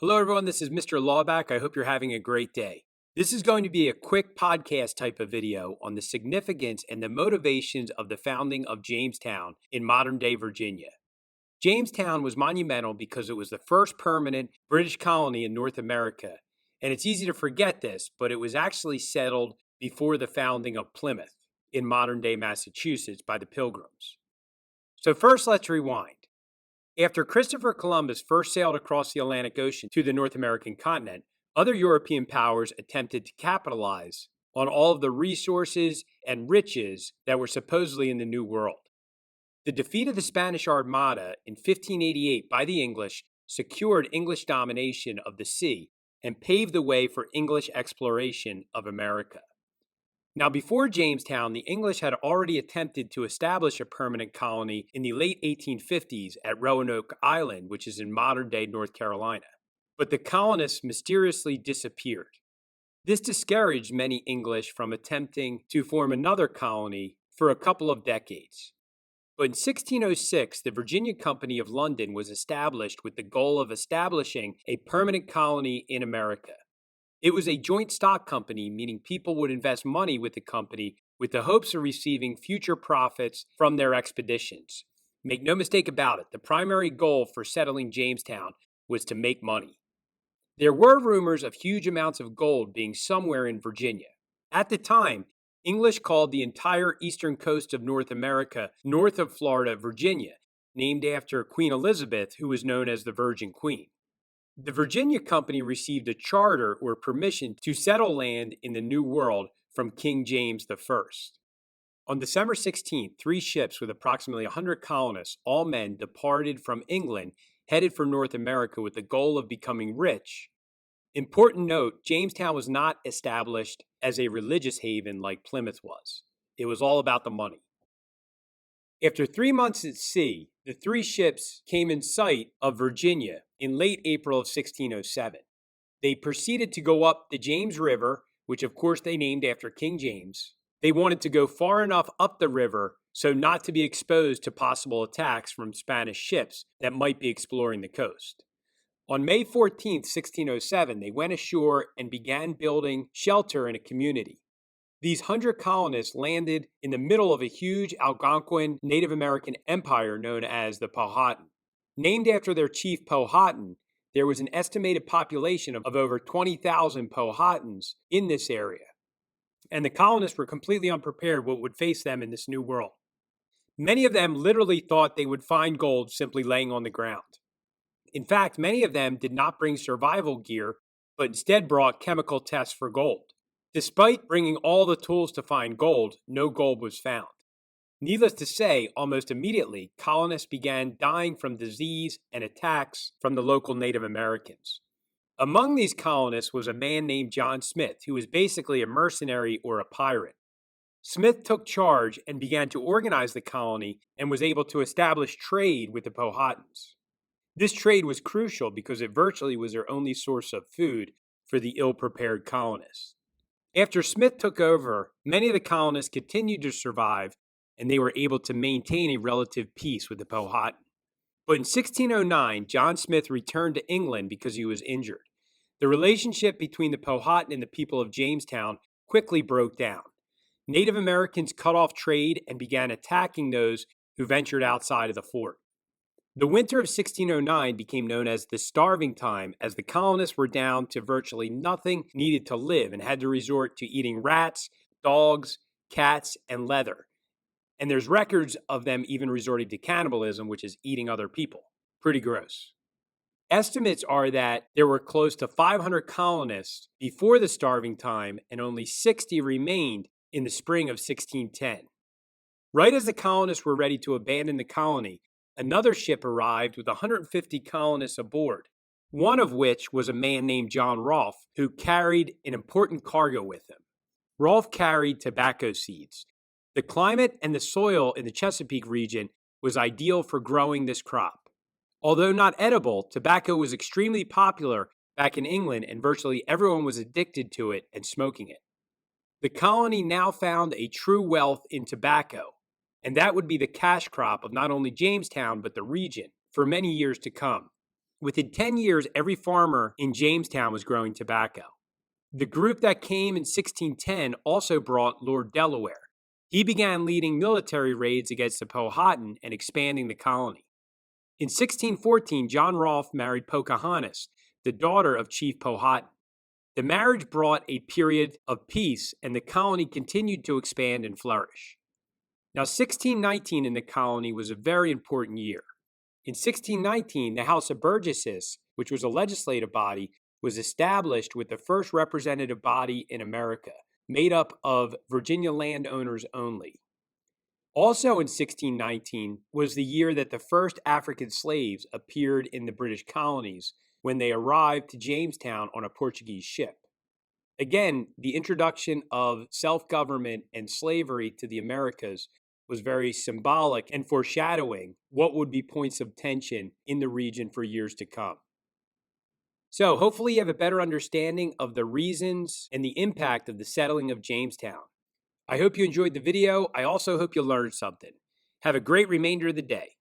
Hello, everyone. This is Mr. Laubach. I hope you're having a great day. This is going to be a quick podcast type of video on the significance and the motivations of the founding of Jamestown in modern day Virginia. Jamestown was monumental because it was the first permanent British colony in North America. And it's easy to forget this, but it was actually settled before the founding of Plymouth in modern day Massachusetts by the Pilgrims. So first, let's rewind. After Christopher Columbus first sailed across the Atlantic Ocean to the North American continent, other European powers attempted to capitalize on all of the resources and riches that were supposedly in the New World. The defeat of the Spanish Armada in 1588 by the English secured English domination of the sea and paved the way for English exploration of America. Now, before Jamestown, the English had already attempted to establish a permanent colony in the late 1850s at Roanoke Island, which is in modern-day North Carolina. But the colonists mysteriously disappeared. This discouraged many English from attempting to form another colony for a couple of decades. But in 1606, the Virginia Company of London was established with the goal of establishing a permanent colony in America. It was a joint stock company, meaning people would invest money with the company with the hopes of receiving future profits from their expeditions. Make no mistake about it, the primary goal for settling Jamestown was to make money. There were rumors of huge amounts of gold being somewhere in Virginia. At the time, English called the entire eastern coast of North America, north of Florida, Virginia, named after Queen Elizabeth, who was known as the Virgin Queen. The Virginia Company received a charter or permission to settle land in the New World from King James I. On December 16th, 3 ships with approximately 100 colonists, all men, departed from England, headed for North America with the goal of becoming rich. Important note, Jamestown was not established as a religious haven like Plymouth was. It was all about the money. After 3 months at sea, the 3 ships came in sight of Virginia in late April of 1607. They proceeded to go up the James River, which of course they named after King James. They wanted to go far enough up the river so not to be exposed to possible attacks from Spanish ships that might be exploring the coast. On May 14, 1607, they went ashore and began building shelter in a community. These 100 colonists landed in the middle of a huge Algonquin Native American empire known as the Powhatan. Named after their chief Powhatan, there was an estimated population of over 20,000 Powhatans in this area. And the colonists were completely unprepared what would face them in this new world. Many of them literally thought they would find gold simply laying on the ground. In fact, many of them did not bring survival gear, but instead brought chemical tests for gold. Despite bringing all the tools to find gold, no gold was found. Needless to say, almost immediately, colonists began dying from disease and attacks from the local Native Americans. Among these colonists was a man named John Smith, who was basically a mercenary or a pirate. Smith took charge and began to organize the colony and was able to establish trade with the Powhatans. This trade was crucial because it virtually was their only source of food for the ill-prepared colonists. After Smith took over, many of the colonists continued to survive, and they were able to maintain a relative peace with the Powhatan. But in 1609, John Smith returned to England because he was injured. The relationship between the Powhatan and the people of Jamestown quickly broke down. Native Americans cut off trade and began attacking those who ventured outside of the fort. The winter of 1609 became known as the starving time, as the colonists were down to virtually nothing needed to live and had to resort to eating rats, dogs, cats, and leather. And there's records of them even resorting to cannibalism, which is eating other people. Pretty gross. Estimates are that there were close to 500 colonists before the starving time, and only 60 remained in the spring of 1610. Right as the colonists were ready to abandon the colony, another ship arrived with 150 colonists aboard, one of which was a man named John Rolfe, who carried an important cargo with him. Rolfe carried tobacco seeds. The climate and the soil in the Chesapeake region was ideal for growing this crop. Although not edible, tobacco was extremely popular back in England, and virtually everyone was addicted to it and smoking it. The colony now found a true wealth in tobacco, and that would be the cash crop of not only Jamestown, but the region for many years to come. Within 10 years, every farmer in Jamestown was growing tobacco. The group that came in 1610 also brought Lord Delaware. He began leading military raids against the Powhatan and expanding the colony. In 1614, John Rolfe married Pocahontas, the daughter of Chief Powhatan. The marriage brought a period of peace, and the colony continued to expand and flourish. Now, 1619 in the colony was a very important year. In 1619, the House of Burgesses, which was a legislative body, was established with the first representative body in America, made up of Virginia landowners only. Also in 1619 was the year that the first African slaves appeared in the British colonies when they arrived to Jamestown on a Portuguese ship. Again, the introduction of self-government and slavery to the Americas was very symbolic and foreshadowing what would be points of tension in the region for years to come. So hopefully you have a better understanding of the reasons and the impact of the settling of Jamestown. I hope you enjoyed the video. I also hope you learned something. Have a great remainder of the day.